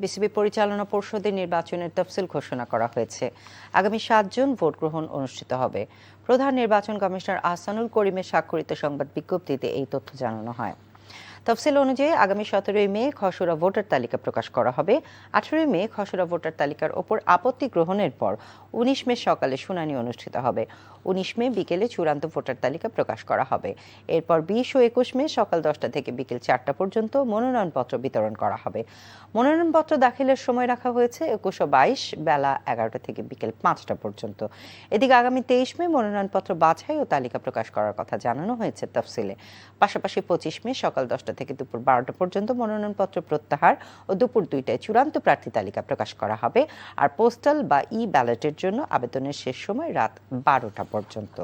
BCB পরিচালনা পর্ষদের নির্বাচনের তফসিল ঘোষণা করা হয়েছে। আগামী ৭ জুন ভোট গ্রহণ অনুষ্ঠিত হবে। প্রধান নির্বাচন কমিশনার আহসানুল করিমের স্বাক্ষরিত সংবাদ বিজ্ঞপ্তিতে এই তথ্য জানানো হয়। তফসিল অনুযায়ী আগামী 17 মে খসড়া ভোটার তালিকা প্রকাশ করা হবে। 18 মে খসড়া ভোটার তালিকার ওপর আপত্তি গ্রহণের পর 19 মে সকালে শুনানি অনুষ্ঠিত হবে। 19 মে বিকেলে চূড়ান্ত ভোটার তালিকা প্রকাশ করা হবে। এরপর 20 ও 21 মে সকাল 10টা থেকে বিকেল 4টা পর্যন্ত মনোনয়নপত্র বিতরণ করা হবে। মনোনয়নপত্র দাখিলের সময় রাখা হয়েছে 21 ও 22 বেলা 11টা থেকে বিকেল 5টা পর্যন্ত। এদিকে আগামী 23 মে মনোনয়নপত্র বাছাই ও তালিকা প্রকাশ করার কথা জানানো হয়েছে তফসিলে। পাশাপাশি 25 মে সকাল 10টা থেকে দুপুর 12টা পর্যন্ত মনোনয়নপত্র প্রত্যাহার ও দুপুর 2টায় চূড়ান্ত প্রার্থী তালিকা প্রকাশ করা হবে। আর পোস্টাল বা ই ব্যালটের জন্য আবেদনের শেষ সময় রাত 12টা পর্যন্ত।